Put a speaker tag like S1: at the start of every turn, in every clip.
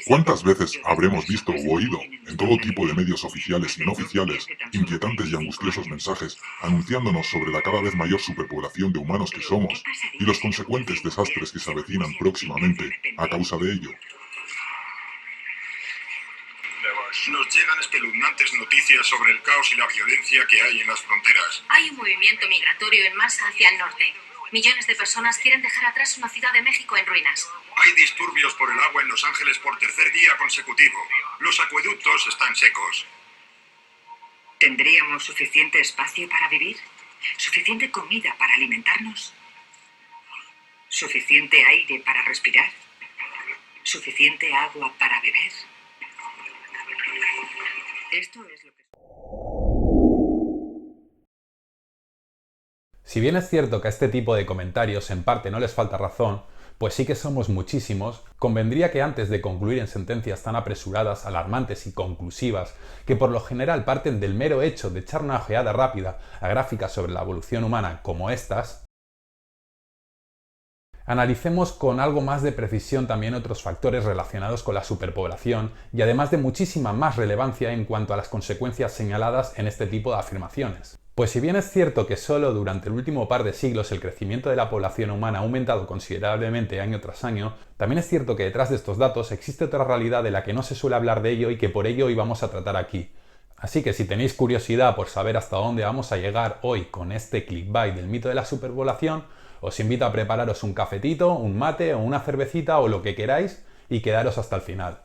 S1: ¿Cuántas veces habremos visto o oído en todo tipo de medios oficiales y no oficiales inquietantes y angustiosos mensajes anunciándonos sobre la cada vez mayor superpoblación de humanos que somos y los consecuentes desastres que se avecinan próximamente a causa de ello?
S2: Nos llegan espeluznantes noticias sobre el caos y la violencia que hay en las fronteras.
S3: Hay un movimiento migratorio en masa hacia el norte. Millones de personas quieren dejar atrás una ciudad de México en ruinas.
S2: Hay disturbios por el agua en Los Ángeles por tercer día consecutivo. Los acueductos están secos.
S4: ¿Tendríamos suficiente espacio para vivir? ¿Suficiente comida para alimentarnos? ¿Suficiente aire para respirar? ¿Suficiente agua para beber? Esto es lo que...
S5: Si bien es cierto que a este tipo de comentarios en parte no les falta razón, pues sí que somos muchísimos, convendría que antes de concluir en sentencias tan apresuradas, alarmantes y conclusivas, que por lo general parten del mero hecho de echar una ojeada rápida a gráficas sobre la evolución humana como estas, analicemos con algo más de precisión también otros factores relacionados con la superpoblación y además de muchísima más relevancia en cuanto a las consecuencias señaladas en este tipo de afirmaciones. Pues si bien es cierto que solo durante el último par de siglos el crecimiento de la población humana ha aumentado considerablemente año tras año, también es cierto que detrás de estos datos existe otra realidad de la que no se suele hablar de ello y que por ello hoy vamos a tratar aquí. Así que si tenéis curiosidad por saber hasta dónde vamos a llegar hoy con este clickbait del mito de la superpoblación, os invito a prepararos un cafetito, un mate o una cervecita o lo que queráis y quedaros hasta el final.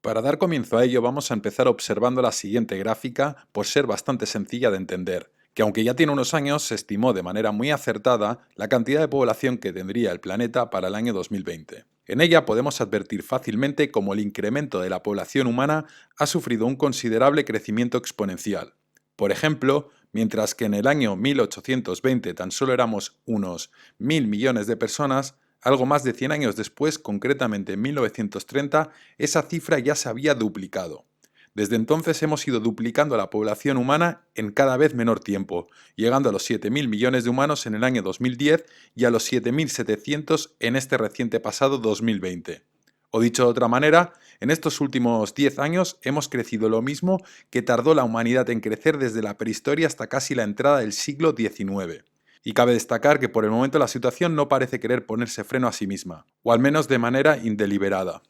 S5: Para dar comienzo a ello vamos a empezar observando la siguiente gráfica por ser bastante sencilla de entender, que aunque ya tiene unos años se estimó de manera muy acertada la cantidad de población que tendría el planeta para el año 2020. En ella podemos advertir fácilmente cómo el incremento de la población humana ha sufrido un considerable crecimiento exponencial. Por ejemplo, mientras que en el año 1820 tan solo éramos unos 1.000 millones de personas, algo más de 100 años después, concretamente en 1930, esa cifra ya se había duplicado. Desde entonces hemos ido duplicando la población humana en cada vez menor tiempo, llegando a los 7.000 millones de humanos en el año 2010 y a los 7.700 en este reciente pasado 2020. O dicho de otra manera, en estos últimos 10 años hemos crecido lo mismo que tardó la humanidad en crecer desde la prehistoria hasta casi la entrada del siglo XIX. Y cabe destacar que por el momento la situación no parece querer ponerse freno a sí misma, o al menos de manera indeliberada.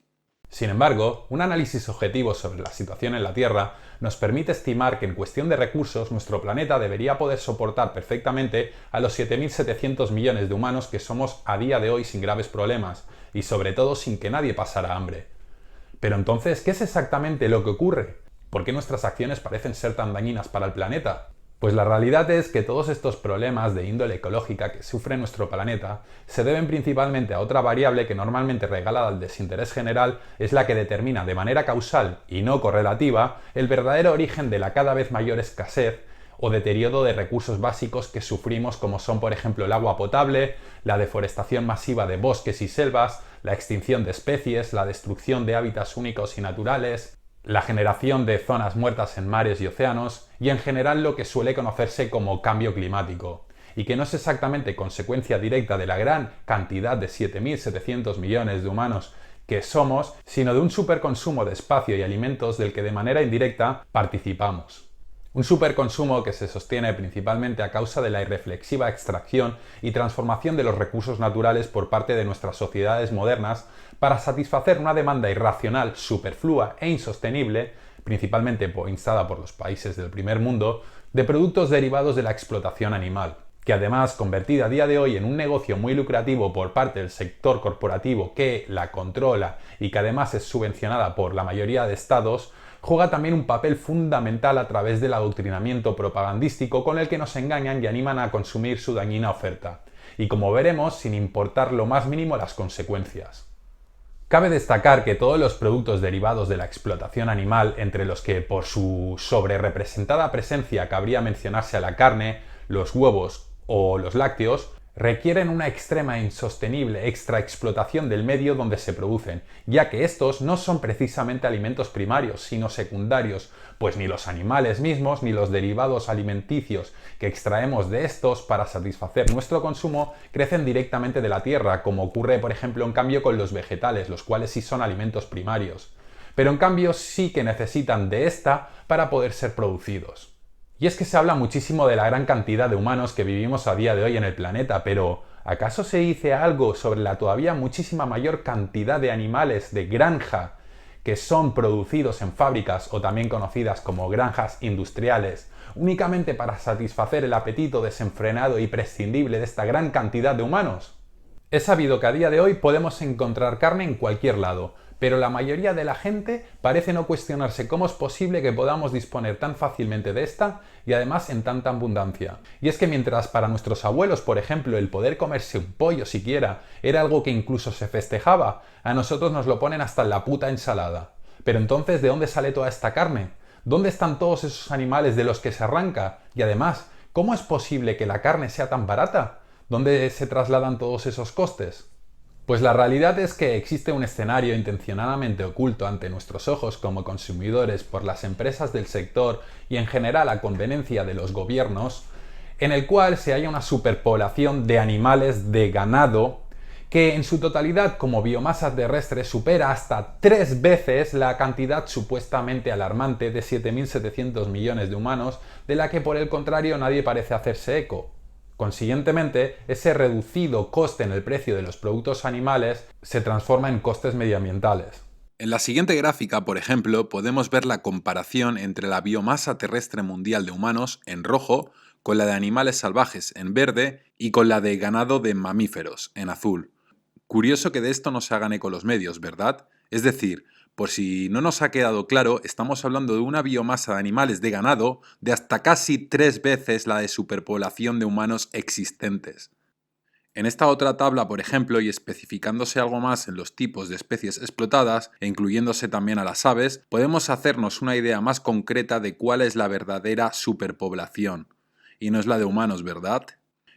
S5: Sin embargo, un análisis objetivo sobre la situación en la Tierra nos permite estimar que en cuestión de recursos nuestro planeta debería poder soportar perfectamente a los 7.700 millones de humanos que somos a día de hoy sin graves problemas, y sobre todo sin que nadie pasara hambre. Pero entonces, ¿qué es exactamente lo que ocurre? ¿Por qué nuestras acciones parecen ser tan dañinas para el planeta? Pues la realidad es que todos estos problemas de índole ecológica que sufre nuestro planeta se deben principalmente a otra variable que normalmente regalada al desinterés general es la que determina de manera causal y no correlativa el verdadero origen de la cada vez mayor escasez o deterioro de recursos básicos que sufrimos, como son por ejemplo el agua potable, la deforestación masiva de bosques y selvas, la extinción de especies, la destrucción de hábitats únicos y naturales, la generación de zonas muertas en mares y océanos y en general lo que suele conocerse como cambio climático, y que no es exactamente consecuencia directa de la gran cantidad de 7.700 millones de humanos que somos, sino de un superconsumo de espacio y alimentos del que de manera indirecta participamos. Un superconsumo que se sostiene principalmente a causa de la irreflexiva extracción y transformación de los recursos naturales por parte de nuestras sociedades modernas para satisfacer una demanda irracional, superflua e insostenible, principalmente instada por los países del primer mundo, de productos derivados de la explotación animal, que además, convertida a día de hoy en un negocio muy lucrativo por parte del sector corporativo que la controla y que además es subvencionada por la mayoría de estados, juega también un papel fundamental a través del adoctrinamiento propagandístico con el que nos engañan y animan a consumir su dañina oferta, y como veremos, sin importar lo más mínimo las consecuencias. Cabe destacar que todos los productos derivados de la explotación animal, entre los que por su sobrerepresentada presencia cabría mencionarse a la carne, los huevos o los lácteos, requieren una extrema e insostenible extraexplotación del medio donde se producen, ya que estos no son precisamente alimentos primarios, sino secundarios, pues ni los animales mismos ni los derivados alimenticios que extraemos de estos para satisfacer nuestro consumo crecen directamente de la tierra, como ocurre por ejemplo en cambio con los vegetales, los cuales sí son alimentos primarios. Pero en cambio sí que necesitan de esta para poder ser producidos. Y es que se habla muchísimo de la gran cantidad de humanos que vivimos a día de hoy en el planeta, pero ¿acaso se dice algo sobre la todavía muchísima mayor cantidad de animales de granja que son producidos en fábricas o también conocidas como granjas industriales, únicamente para satisfacer el apetito desenfrenado y prescindible de esta gran cantidad de humanos? Es sabido que a día de hoy podemos encontrar carne en cualquier lado, pero la mayoría de la gente parece no cuestionarse cómo es posible que podamos disponer tan fácilmente de esta y además en tanta abundancia. Y es que mientras para nuestros abuelos, por ejemplo, el poder comerse un pollo siquiera era algo que incluso se festejaba, a nosotros nos lo ponen hasta en la puta ensalada. Pero entonces, ¿de dónde sale toda esta carne? ¿Dónde están todos esos animales de los que se arranca? Y además, ¿cómo es posible que la carne sea tan barata? ¿Dónde se trasladan todos esos costes? Pues la realidad es que existe un escenario intencionadamente oculto ante nuestros ojos como consumidores por las empresas del sector y en general a conveniencia de los gobiernos, en el cual se halla una superpoblación de animales de ganado que en su totalidad como biomasa terrestre supera hasta 3 veces la cantidad supuestamente alarmante de 7.700 millones de humanos, de la que por el contrario nadie parece hacerse eco. Consiguientemente, ese reducido coste en el precio de los productos animales se transforma en costes medioambientales.
S6: En la siguiente gráfica, por ejemplo, podemos ver la comparación entre la biomasa terrestre mundial de humanos, en rojo, con la de animales salvajes, en verde, y con la de ganado de mamíferos, en azul. Curioso que de esto no se hagan eco los medios, ¿verdad? Es decir, por si no nos ha quedado claro, estamos hablando de una biomasa de animales de ganado de hasta casi 3 veces la de superpoblación de humanos existentes. En esta otra tabla, por ejemplo, y especificándose algo más en los tipos de especies explotadas, e incluyéndose también a las aves, podemos hacernos una idea más concreta de cuál es la verdadera superpoblación. Y no es la de humanos, ¿verdad?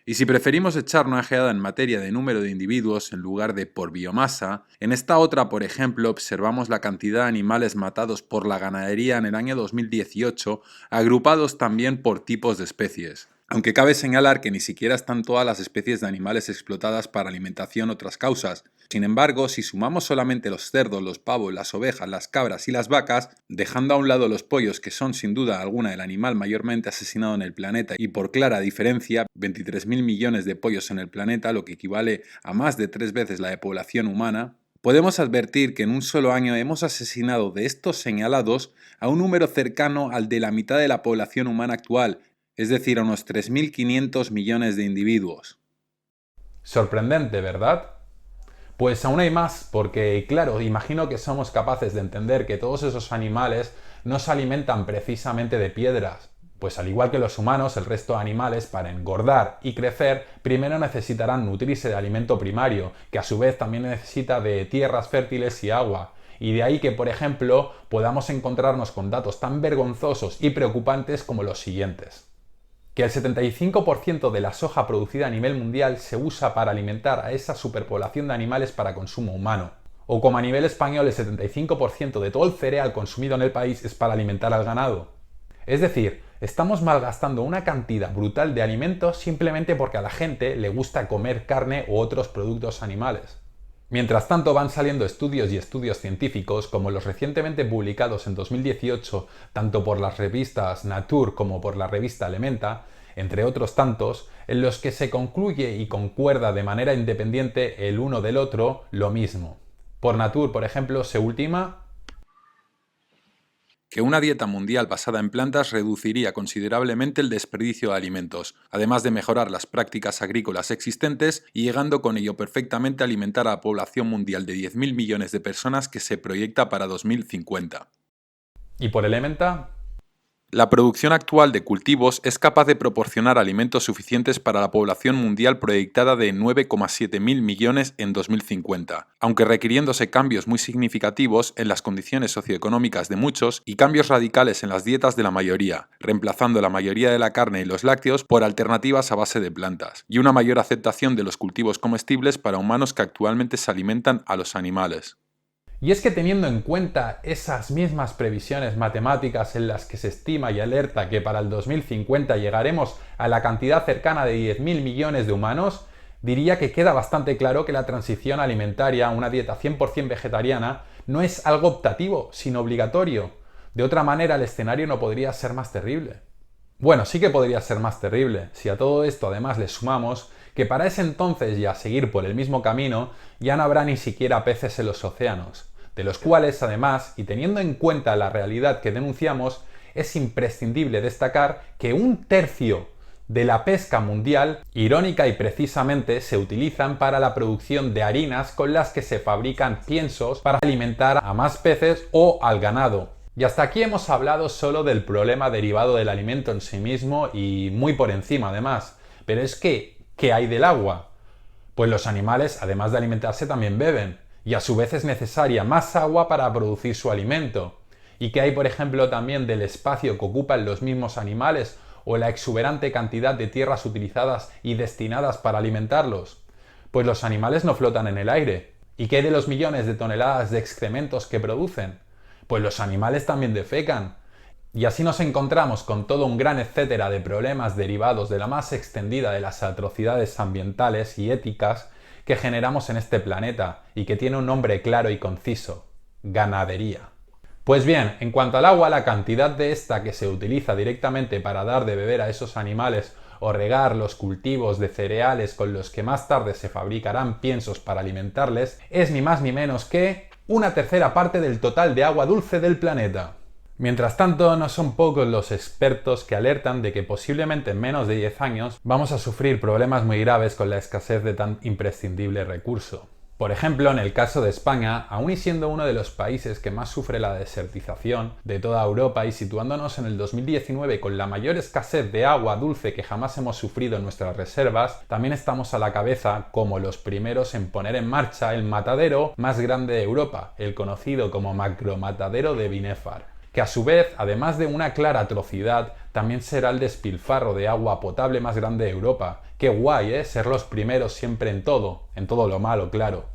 S6: Y si preferimos echar una ojeada en materia de número de individuos en lugar de por biomasa, en esta otra, por ejemplo, observamos la cantidad de animales matados por la ganadería en el año 2018, agrupados también por tipos de especies. Aunque cabe señalar que ni siquiera están todas las especies de animales explotadas para alimentación o otras causas. Sin embargo, si sumamos solamente los cerdos, los pavos, las ovejas, las cabras y las vacas, dejando a un lado los pollos, que son sin duda alguna el animal mayormente asesinado en el planeta y por clara diferencia, 23.000 millones de pollos en el planeta, lo que equivale a más de 3 veces la de población humana, podemos advertir que en un solo año hemos asesinado de estos señalados a un número cercano al de la mitad de la población humana actual, es decir, a unos 3.500 millones de individuos.
S5: Sorprendente, ¿verdad? Pues aún hay más, porque claro, imagino que somos capaces de entender que todos esos animales no se alimentan precisamente de piedras, pues al igual que los humanos, el resto de animales para engordar y crecer primero necesitarán nutrirse de alimento primario, que a su vez también necesita de tierras fértiles y agua. Y de ahí que, por ejemplo, podamos encontrarnos con datos tan vergonzosos y preocupantes como los siguientes. Que el 75% de la soja producida a nivel mundial se usa para alimentar a esa superpoblación de animales para consumo humano. O como a nivel español el 75% de todo el cereal consumido en el país es para alimentar al ganado. Es decir, estamos malgastando una cantidad brutal de alimentos simplemente porque a la gente le gusta comer carne u otros productos animales. Mientras tanto van saliendo estudios y estudios científicos como los recientemente publicados en 2018 tanto por las revistas Nature como por la revista Elementa, entre otros tantos, en los que se concluye y concuerda de manera independiente el uno del otro lo mismo. Por Nature, por ejemplo, se ultima
S6: que una dieta mundial basada en plantas reduciría considerablemente el desperdicio de alimentos, además de mejorar las prácticas agrícolas existentes y llegando con ello perfectamente a alimentar a la población mundial de 10.000 millones de personas que se proyecta para 2050.
S5: ¿Y por Elementa?
S6: La producción actual de cultivos es capaz de proporcionar alimentos suficientes para la población mundial proyectada de 9,7 mil millones en 2050, aunque requiriéndose cambios muy significativos en las condiciones socioeconómicas de muchos y cambios radicales en las dietas de la mayoría, reemplazando la mayoría de la carne y los lácteos por alternativas a base de plantas, y una mayor aceptación de los cultivos comestibles para humanos que actualmente se alimentan a los animales.
S5: Y es que teniendo en cuenta esas mismas previsiones matemáticas en las que se estima y alerta que para el 2050 llegaremos a la cantidad cercana de 10.000 millones de humanos, diría que queda bastante claro que la transición alimentaria a una dieta 100% vegetariana no es algo optativo, sino obligatorio. De otra manera, el escenario no podría ser más terrible. Bueno, sí que podría ser más terrible, si a todo esto además le sumamos que para ese entonces y a seguir por el mismo camino ya no habrá ni siquiera peces en los océanos, de los cuales además, y teniendo en cuenta la realidad que denunciamos, es imprescindible destacar que 1/3 de la pesca mundial, irónica y precisamente, se utilizan para la producción de harinas con las que se fabrican piensos para alimentar a más peces o al ganado. Y hasta aquí hemos hablado solo del problema derivado del alimento en sí mismo y muy por encima además. Pero es que, ¿qué hay del agua? Pues los animales, además de alimentarse, también beben. Y a su vez es necesaria más agua para producir su alimento. ¿Y qué hay, por ejemplo, también del espacio que ocupan los mismos animales o la exuberante cantidad de tierras utilizadas y destinadas para alimentarlos? Pues los animales no flotan en el aire. ¿Y qué hay de los millones de toneladas de excrementos que producen? Pues los animales también defecan. Y así nos encontramos con todo un gran etcétera de problemas derivados de la más extendida de las atrocidades ambientales y éticas que generamos en este planeta y que tiene un nombre claro y conciso: ganadería. Pues bien, en cuanto al agua, la cantidad de esta que se utiliza directamente para dar de beber a esos animales o regar los cultivos de cereales con los que más tarde se fabricarán piensos para alimentarles es ni más ni menos que 1/3 parte del total de agua dulce del planeta. Mientras tanto, no son pocos los expertos que alertan de que posiblemente en menos de 10 años vamos a sufrir problemas muy graves con la escasez de tan imprescindible recurso. Por ejemplo, en el caso de España, aun y siendo uno de los países que más sufre la desertización de toda Europa y situándonos en el 2019 con la mayor escasez de agua dulce que jamás hemos sufrido en nuestras reservas, también estamos a la cabeza como los primeros en poner en marcha el matadero más grande de Europa, el conocido como macromatadero de Binefar, que a su vez, además de una clara atrocidad, también será el despilfarro de agua potable más grande de Europa. Qué guay, ¿eh? Ser los primeros siempre en todo lo malo, claro.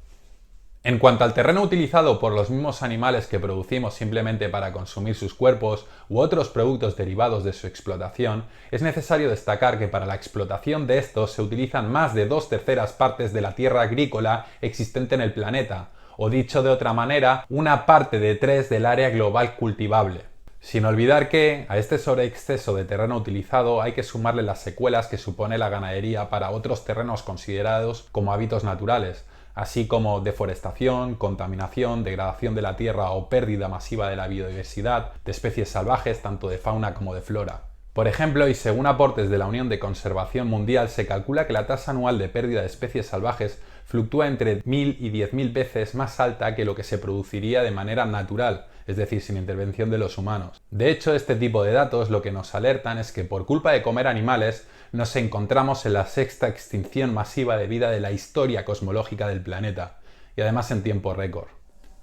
S5: En cuanto al terreno utilizado por los mismos animales que producimos simplemente para consumir sus cuerpos u otros productos derivados de su explotación, es necesario destacar que para la explotación de estos se utilizan más de 2/3 partes de la tierra agrícola existente en el planeta, o dicho de otra manera, 1/3 del área global cultivable. Sin olvidar que a este sobreexceso de terreno utilizado hay que sumarle las secuelas que supone la ganadería para otros terrenos considerados como hábitos naturales, así como deforestación, contaminación, degradación de la tierra o pérdida masiva de la biodiversidad de especies salvajes, tanto de fauna como de flora. Por ejemplo, y según aportes de la Unión de Conservación Mundial, se calcula que la tasa anual de pérdida de especies salvajes fluctúa entre 1.000 y 10.000 veces más alta que lo que se produciría de manera natural, es decir, sin intervención de los humanos. De hecho, este tipo de datos lo que nos alertan es que por culpa de comer animales nos encontramos en la 6ª extinción masiva de vida de la historia cosmológica del planeta, y además en tiempo récord.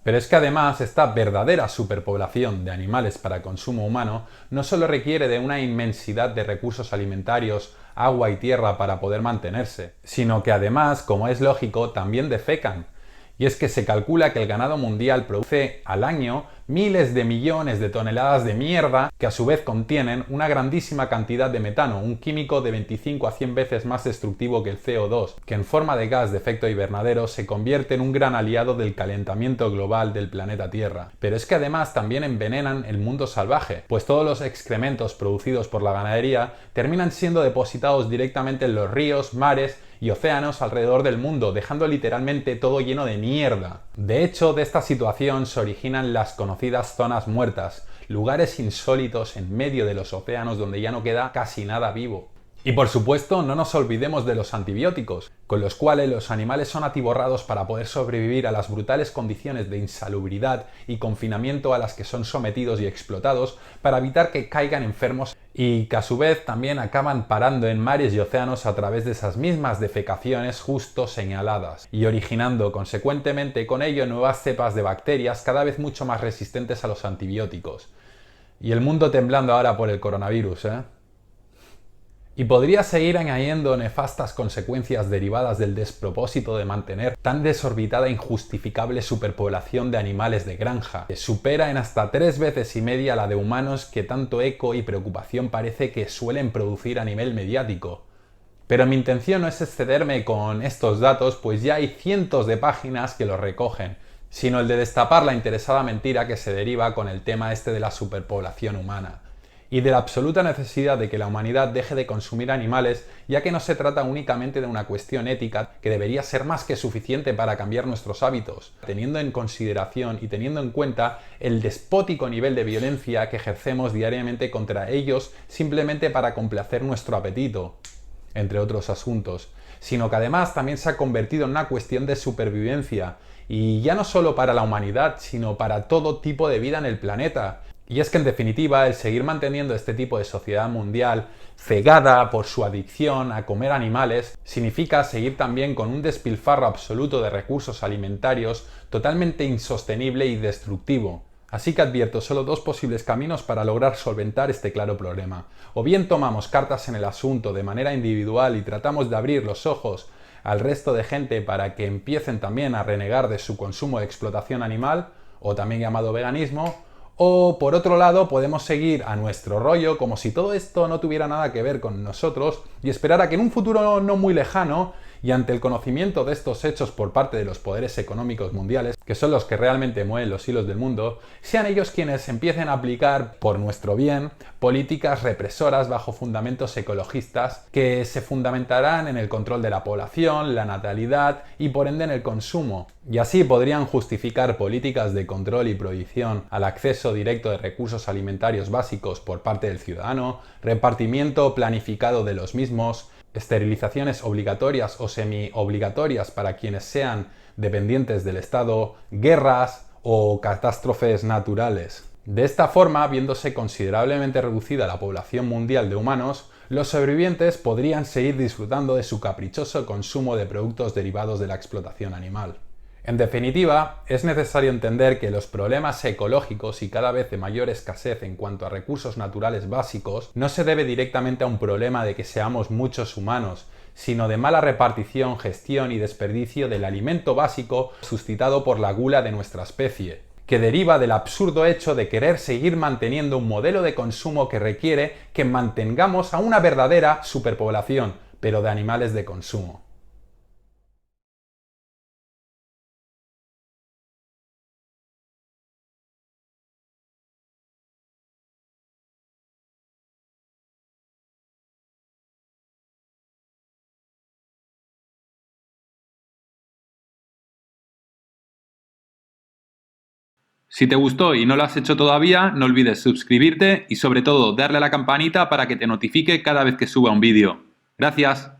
S5: Pero es que además esta verdadera superpoblación de animales para consumo humano no solo requiere de una inmensidad de recursos alimentarios, agua y tierra para poder mantenerse, sino que además, como es lógico, también defecan. Y es que se calcula que el ganado mundial produce al año miles de millones de toneladas de mierda que a su vez contienen una grandísima cantidad de metano, un químico de 25 a 100 veces más destructivo que el CO2, que en forma de gas de efecto invernadero se convierte en un gran aliado del calentamiento global del planeta Tierra. Pero es que además también envenenan el mundo salvaje, pues todos los excrementos producidos por la ganadería terminan siendo depositados directamente en los ríos, mares y océanos alrededor del mundo, dejando literalmente todo lleno de mierda. De hecho, de esta situación se originan las conocidas zonas muertas, lugares insólitos en medio de los océanos donde ya no queda casi nada vivo. Y por supuesto, no nos olvidemos de los antibióticos, con los cuales los animales son atiborrados para poder sobrevivir a las brutales condiciones de insalubridad y confinamiento a las que son sometidos y explotados para evitar que caigan enfermos y que a su vez también acaban parando en mares y océanos a través de esas mismas defecaciones justo señaladas y originando consecuentemente con ello nuevas cepas de bacterias cada vez mucho más resistentes a los antibióticos. Y el mundo temblando ahora por el coronavirus, ¿eh? Y podría seguir añadiendo nefastas consecuencias derivadas del despropósito de mantener tan desorbitada e injustificable superpoblación de animales de granja, que supera en hasta 3 veces y media la de humanos que tanto eco y preocupación parece que suelen producir a nivel mediático. Pero mi intención no es excederme con estos datos, pues ya hay cientos de páginas que los recogen, sino el de destapar la interesada mentira que se deriva con el tema este de la superpoblación humana y de la absoluta necesidad de que la humanidad deje de consumir animales, ya que no se trata únicamente de una cuestión ética que debería ser más que suficiente para cambiar nuestros hábitos, teniendo en consideración y teniendo en cuenta el despótico nivel de violencia que ejercemos diariamente contra ellos simplemente para complacer nuestro apetito, entre otros asuntos, sino que además también se ha convertido en una cuestión de supervivencia, y ya no solo para la humanidad, sino para todo tipo de vida en el planeta. Y es que en definitiva el seguir manteniendo este tipo de sociedad mundial cegada por su adicción a comer animales significa seguir también con un despilfarro absoluto de recursos alimentarios totalmente insostenible y destructivo. Así que advierto solo 2 posibles caminos para lograr solventar este claro problema. O bien tomamos cartas en el asunto de manera individual y tratamos de abrir los ojos al resto de gente para que empiecen también a renegar de su consumo de explotación animal, o también llamado veganismo. O por otro lado podemos seguir a nuestro rollo como si todo esto no tuviera nada que ver con nosotros y esperar a que en un futuro no muy lejano y ante el conocimiento de estos hechos por parte de los poderes económicos mundiales, que son los que realmente mueven los hilos del mundo, sean ellos quienes empiecen a aplicar, por nuestro bien, políticas represoras bajo fundamentos ecologistas que se fundamentarán en el control de la población, la natalidad y por ende en el consumo. Y así podrían justificar políticas de control y prohibición al acceso directo de recursos alimentarios básicos por parte del ciudadano, repartimiento planificado de los mismos, esterilizaciones obligatorias o semi-obligatorias para quienes sean dependientes del Estado, guerras o catástrofes naturales. De esta forma, viéndose considerablemente reducida la población mundial de humanos, los sobrevivientes podrían seguir disfrutando de su caprichoso consumo de productos derivados de la explotación animal. En definitiva, es necesario entender que los problemas ecológicos y cada vez de mayor escasez en cuanto a recursos naturales básicos no se debe directamente a un problema de que seamos muchos humanos, sino de mala repartición, gestión y desperdicio del alimento básico suscitado por la gula de nuestra especie, que deriva del absurdo hecho de querer seguir manteniendo un modelo de consumo que requiere que mantengamos a una verdadera superpoblación, pero de animales de consumo.
S6: Si te gustó y no lo has hecho todavía, no olvides suscribirte y sobre todo darle a la campanita para que te notifique cada vez que suba un vídeo. Gracias.